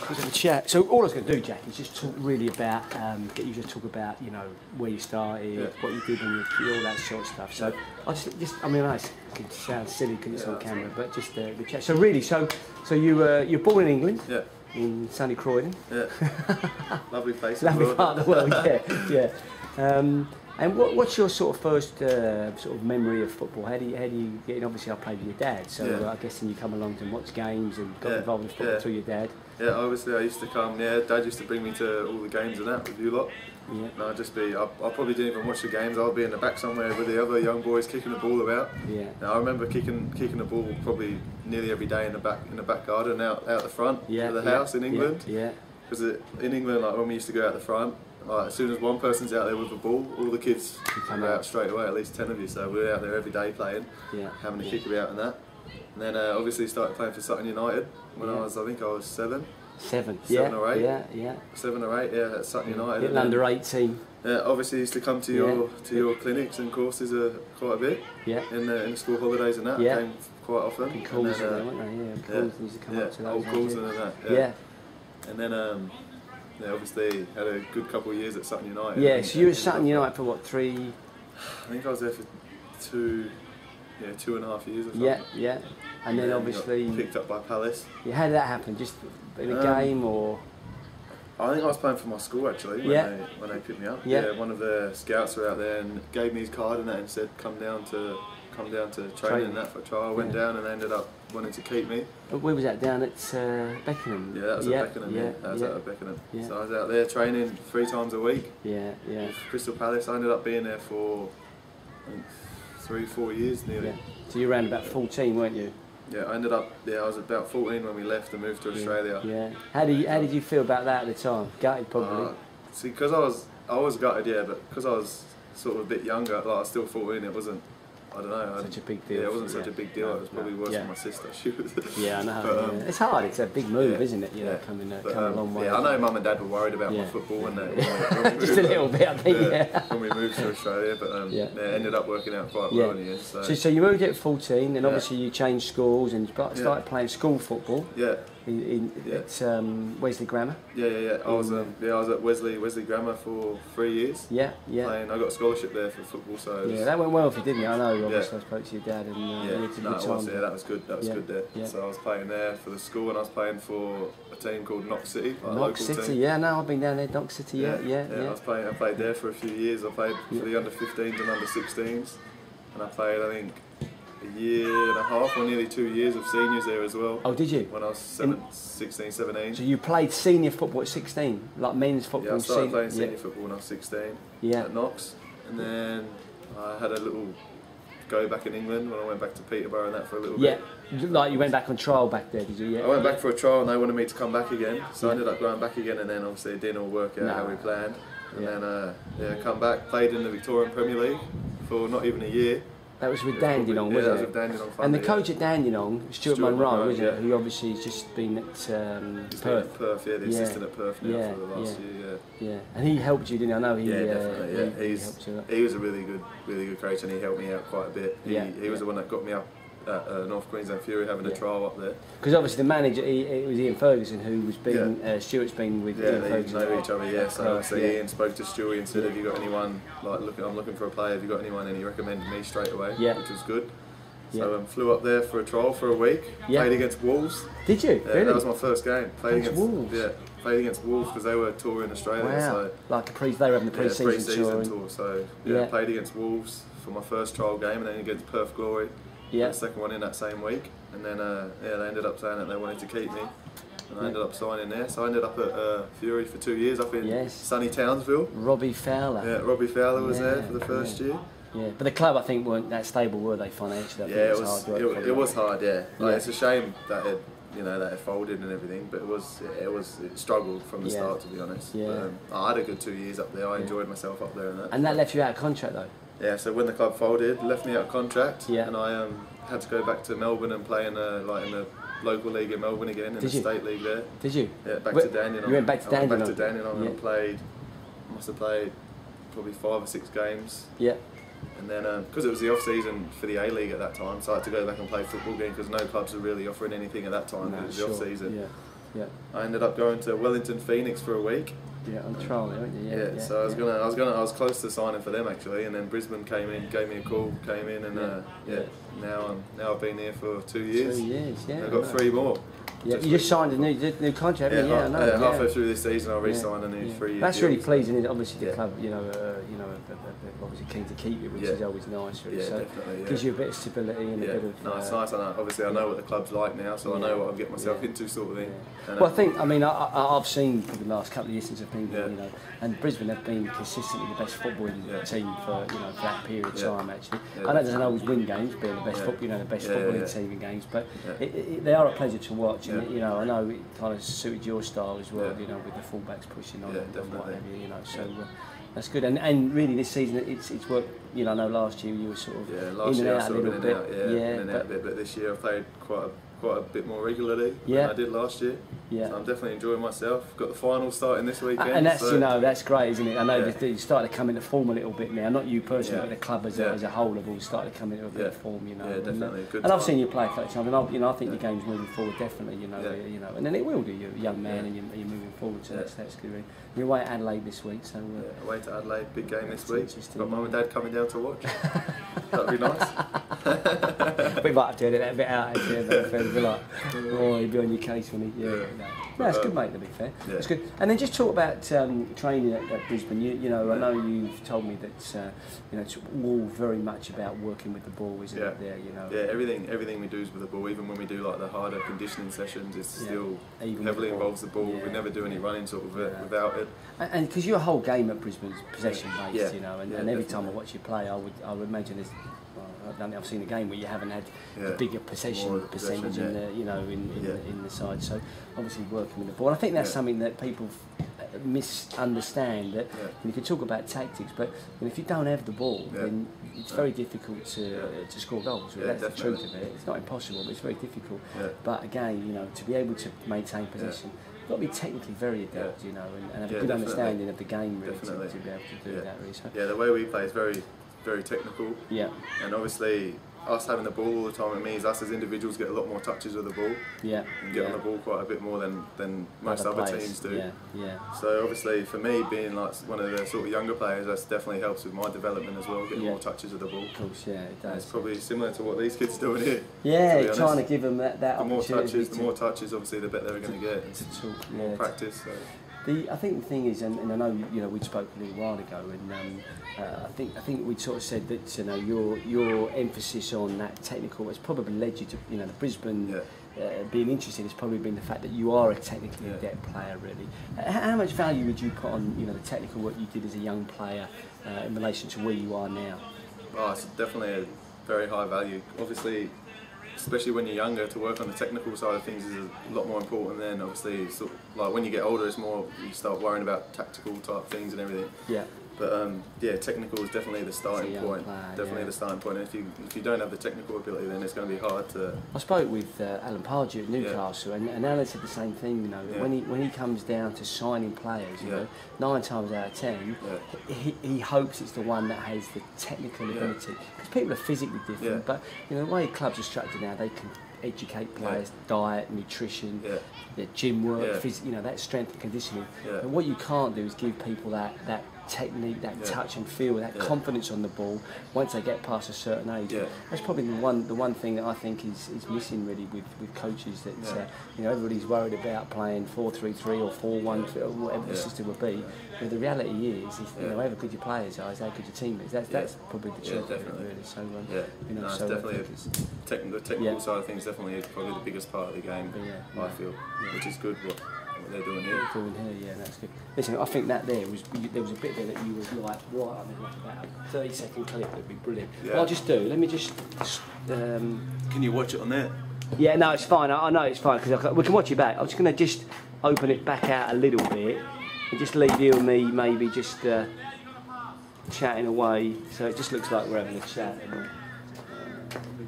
Let's have a chat. So all I was going to do, Jack, is just talk really about, get you to talk about, you know, where you started, what you did when you were all that sort of stuff. So I I mean, it sounds silly because it's on camera, but just the chat. So really, so you're born in England, in sunny Croydon. Yeah, lovely place. Lovely part of the world, yeah. And what's your sort of first sort of memory of football? How do you get in? Obviously, I played with your dad, so I guess then you come along and watch games and got involved in football through your dad. Yeah, obviously I used to come. Yeah, Dad used to bring me to all the games and that with you lot. Yeah. And I'd just be. I probably didn't even watch the games. I'd be in the back somewhere with the other young boys kicking the ball about. Yeah. And I remember kicking the ball probably nearly every day in the back garden out the front of the house in England. Yeah. Because in England, like when we used to go out the front. Like, as soon as one person's out there with the ball, all the kids come out straight away, at least 10 of you, so we were out there every day playing, having a kick about and that. And then obviously started playing for Sutton United when I think I was 7. 7 or 8. 7 or 8, at Sutton United. Little under 18. Obviously used to come to your clinics and courses quite a bit. In the school holidays and that. Came quite often. Big calls there, weren't they? Yeah, calls used to come up to those. Old calls and that. And then obviously had a good couple of years at Sutton United. Yeah, so you were at Sutton United for what, 3? I think I was there for 2.5 years or something. Yeah. And then obviously picked up by Palace. Yeah, how did that happen? Just in a game or? I think I was playing for my school actually when they picked me up. Yeah, one of the scouts were out there and gave me his card and that and said come down to training and that for a trial. I went down and they ended up wanting to keep me. Where was that? Down at Beckenham? Yeah, that was at Beckenham. That was at Beckenham. So I was out there training 3 times a week. With Crystal Palace. I ended up being there for I think 3-4 years nearly. So you were around about 14, weren't you? Yeah, I ended up. I was about 14 when we left and moved to Australia. Yeah. How did you feel about that at the time? Gutted probably. See, because I was gutted, but because I was sort of a bit younger, like I was still 14. It wasn't. I don't know. Such a big deal. Yeah, it wasn't such a big deal. It was probably worse for my sister. She was. Yeah, I know. But, it's hard. It's a big move, isn't it? You know, coming a long way. Yeah, I know Mum and Dad were worried about my football when we just a little bit, I think. When we moved to Australia, but it ended up working out quite well in the end. So you moved at 14, and obviously you changed schools and started playing school football. Yeah. At Wesley Grammar. Yeah. I was at Wesley Grammar for 3 years. Yeah. Playing, I got a scholarship there for football, so. That went well for you, didn't you? I know. Obviously, I spoke to your dad, and that was good. That was good there. Yeah. So I was playing there for the school, and I was playing for a team called Knox City, Knox City. Team. Yeah, no, I've been down there, Knox City. Yeah. I played there for a few years. I played for the under 15s and under 16s, and I played, I think, a year and a half or nearly 2 years of seniors there as well. Oh, did you? When I was 16, 17. So you played senior football at 16, like men's football? Yeah, I started playing senior football when I was 16 at Knox, and then I had a little go back in England when I went back to Peterborough and that for a little bit. Like you went back on trial back there, did you? Yeah. I went back for a trial and they wanted me to come back again, so I ended up going back again, and then obviously it didn't all work out how we planned. And then come back, played in the Victorian Premier League for not even a year. That was with Dandenong, wasn't it? Yeah, that was with Dandenong. And the coach at Dandenong, Stuart Monroe, wasn't it? Who obviously has just been at Perth. Been at Perth, the assistant at Perth now for the last year. Yeah, and he helped you, didn't he? I know he. Definitely. He helped you. He was a really good coach, and he helped me out quite a bit. He was the one that got me up at North Queensland Fury, having a trial up there. Because obviously the manager, it was Ian Ferguson who was being Stuart's been with Ian Ferguson. They know each other. So Ian spoke to Stewie and said, "Have you got anyone? I'm looking for a player. Have you got anyone?" And he recommended me straight away, which was good. So flew up there for a trial for a week. Played against Wolves. Did you? Yeah, that was my first game. Played against Wolves. Yeah, played against Wolves because they were touring Australia. Wow. So like they were having the pre-season tour. So played against Wolves for my first trial game, and then against Perth Glory. The second one in that same week, and then they ended up saying that they wanted to keep me, and I ended up signing there. So I ended up at Fury for 2 years up in sunny Townsville. Robbie Fowler. Yeah, Robbie Fowler was there for the first year. Yeah, but the club I think weren't that stable, were they, financially? It was hard work. It was hard. It's a shame that it folded and everything, but it struggled from the start, to be honest. But, I had a good 2 years up there. I enjoyed myself up there and that. And that left you out of contract though. Yeah, so when the club folded, left me out of contract, and I had to go back to Melbourne and play in the local league in Melbourne again, in the state league there. Did you? Yeah, back to Dandenong. You went back to Dandenong? I went back to Dandenong and must have played probably 5 or 6 games. Yeah. And then, because it was the off-season for the A-League at that time, so I had to go back and play football again because no clubs were really offering anything at that time. It was the off-season. I ended up going to Wellington Phoenix for a week. Yeah, on trial, weren't you? Yeah. So I was close to signing for them actually, and then Brisbane came in, gave me a call, and now I've been here for 2 years. 2 years, yeah. I've got 3 more. Yeah, you just signed a new contract. I know. Halfway through this season, I re-signed a new 3 year. That's really pleasing. Obviously, the club, obviously keen to keep you, which is always nice. Really. So definitely. Gives you a bit of stability and a bit of. No, it's nice. Obviously, I know what the club's like now, so I know what I'm getting myself into, sort of thing. Well, I think, I've seen for the last couple of years since I've been here, and Brisbane have been consistently the best footballing team for that period of time. Actually, I know it doesn't always win games, being the best footballing team in games, but they are a pleasure to watch. And I know it kind of suited your style as well. With the fullbacks pushing on and what have you. So that's good. And really, this season it's worked. I know last year you were sort of in and out a little bit. But this year I've played quite a bit more regularly than I did last year. Yeah. So I'm definitely enjoying myself. Got the final starting this weekend. And that's that's great, isn't it? I know that you started to come into form a little bit now. Not you personally, but the club as a whole have all started to come into a bit of form. Yeah, definitely. And I've seen you play a couple of times, and I think your game's moving forward definitely. And then it will do. You're a young man and you're moving forward, so that's good. Really. You're away at Adelaide this week, so away to Adelaide, big game this week. Got mum and dad coming down to watch. That'd be nice. We might have to edit that bit out actually, but be like, he'd be on your case when he. No, it's good, mate. To be fair, it's good. And then just talk about training at Brisbane. I know you've told me that it's all very much about working with the ball, isn't it? There, Yeah, everything we do is with the ball. Even when we do like the harder conditioning sessions, it's still heavily involves the ball. We never do any running sort of without it. And because your whole game at Brisbane's possession based, and every time I watch you play, I would imagine there's. I don't think I've seen a game where you haven't had the bigger possession percentage in the side. So obviously working with the ball. And I think that's something that people misunderstand. That you can talk about tactics, but if you don't have the ball, then it's very difficult to score goals. Really. That's the truth of it. It's not impossible, but it's very difficult. But again, to be able to maintain possession. You've got to be technically very adept, and have a good understanding of the game, really, to be able to do that. Really. So, the way we play is very technical. Yeah. And obviously, us having the ball all the time, it means us as individuals get a lot more touches of the ball. Yeah. And get on the ball quite a bit more than most other teams do. Yeah. So obviously, for me, being like one of the sort of younger players, that definitely helps with my development as well, getting more touches of the ball. Of course, it does. And it's probably similar to what these kids are doing here. Yeah, trying to give them that opportunity. The more touches, obviously, the better they're going to get. More practice. So. I think the thing is, and I know we spoke a little while ago, and I think we sort of said that your emphasis on that technical has probably led you to the Brisbane being interested has probably been the fact that you are a technically adept player. Really, how much value would you put on the technical work you did as a young player in relation to where you are now? Oh, it's definitely a very high value. Obviously, especially when you're younger, to work on the technical side of things is a lot more important than obviously like when you get older, it's more you start worrying about tactical type things and everything. Yeah. But technical is definitely the starting point. The starting point. And if you don't have the technical ability, then it's going to be hard to. I spoke with Alan Pardew at Newcastle, and Alan said the same thing. That when he comes down to signing players, 9 times out of 10, he hopes it's the one that has the technical ability. Because people are physically different, but the way clubs are structured now, they can educate players, diet, nutrition, gym work, that strength and conditioning. And what you can't do is give people that technique, that touch and feel, that confidence on the ball once they get past a certain age. That's probably the one thing that I think is missing really with coaches. That everybody's worried about playing 4-3-3 or 4-1 or whatever the system would be. But the reality is however good your players are, is how good your team is. That's probably the truth of it, really. So it's definitely the technical side of things. Definitely is probably the biggest part of the game. I feel, which is good. What they're doing here. That's good. Listen, I think that there was a bit there that you was like about a 30-second clip that'd be brilliant. What I'll just do, let me just. Can you watch it on there? Yeah, no, it's fine. I know it's fine because we can watch it back. I'm just going to open it back out a little bit and just leave you and me maybe just chatting away, so it just looks like we're having a chat with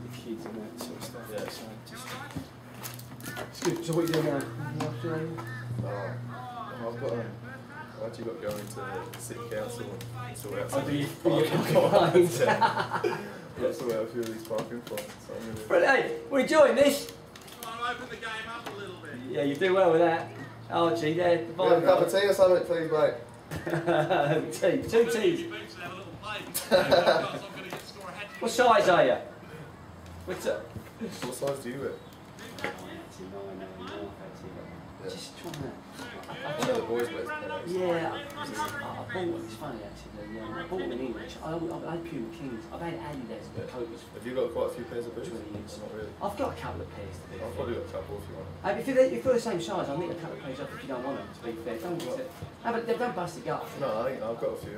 the kids and that sort of stuff. So it's good. So what are you doing now? I've actually got to go into the city council and sort out some of these parking fines. I've got to sort out a few of these parking fines. Hey, we're enjoying this. Yeah, you do well with that. Archie, there. A cup of tea or something, please, mate. Tea, 2 teas. What size are you? What's up? What size do you wear? Just trying to. One of the boys wears pairs. Yeah, I bought them. It's funny actually. I bought them in English. I had Puma Kings. I've had Adidas, but Cobras. Have you got quite a few pairs of boots? 20 years. Not really. I've got a couple of pairs to be I've probably got a couple if you want. If you're the same size, I'll nick a couple of pairs off if you don't want them. To be fair, don't bust the gut. No, I think I've got a few.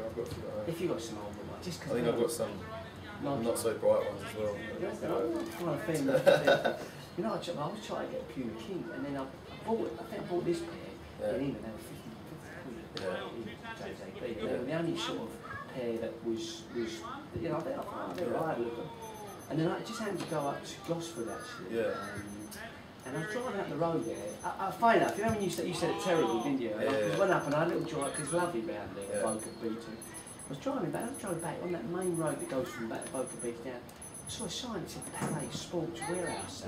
If you've got some old ones, just because. I think I've got some not so bright ones as well. You know, I was trying to get a Puma King, and then I bought this pair in England. They were 50 quid in JJB. They were the only sort of pair that was you know, I had a look at them. And then I just happened to go up to Gosford actually. Yeah. And I was driving up the road there. I find out, you know when you said it terrible, didn't you? I went up and I had a little drive, because it's lovely round there, Boca Beach. I was driving back on that main road that goes from back to Boca Beach down. I saw a sign that said Palais Sports Warehouse.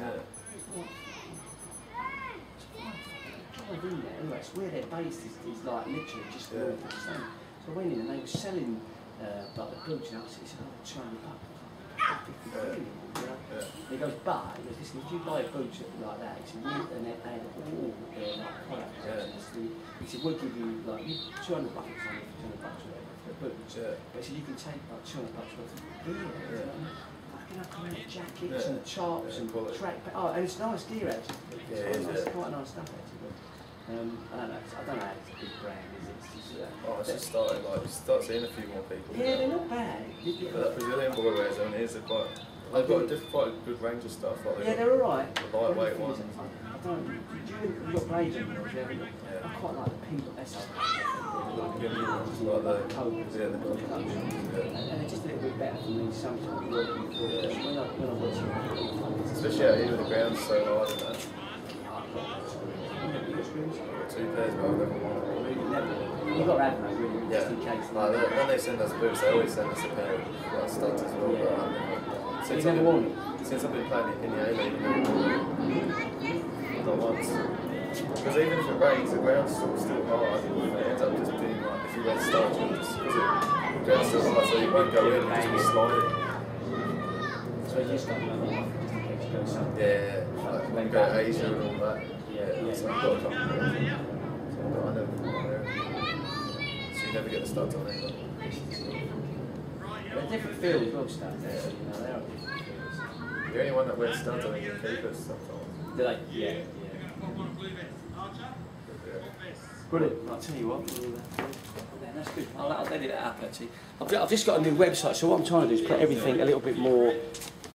Drive in there, anyway, it's where they're based is like literally just north of the sun. So I went in and they were selling like the boots, and I said, oh, $200. He goes, but he goes, listen, if you buy a boot like that, he said, and they had all their like products. He said, we'll give you like $200 for the boots. But he said, you can take like $200 worth of gear. Fucking jackets and charts and track. Oh, and it's nice gear actually. It's quite nice stuff actually. I don't know. It's a big brand, is it? It's just started. Like, you start seeing a few more people. Yeah, they're not bad. But that Brazilian boy wears them. They've got quite a good range of stuff. Like they're alright. The lightweight ones. You've got blades on yours, haven't you? I quite like the pink. That's like the Cobras. And they're just a little bit better for me sometimes working for when I watch it. Especially out here with the ground so hard and that. 2 pairs, but I've never worn. You've got to have them, really, just in case. When they send us boots, they always send us a pair of studs as well. You've never worn them? Since I've been playing in the A-League, not once. Because even if it rains, the ground's still hard. It ends up just being like, if you wear studs, the ground's still hard, so you won't go in and just be sliding. So you just don't know. Like go to Asia and all that. So I've got a couple of pairs. So I never wear them. So you never get the studs on either. They're different fields, well studs, you know, they are different fields. The only one that wears studs, I think, is keepers sometimes. Do they? Yeah. Brilliant. I'll tell you what, that's good. I'll edit that up actually. I've just got a new website, so what I'm trying to do is put everything a little bit more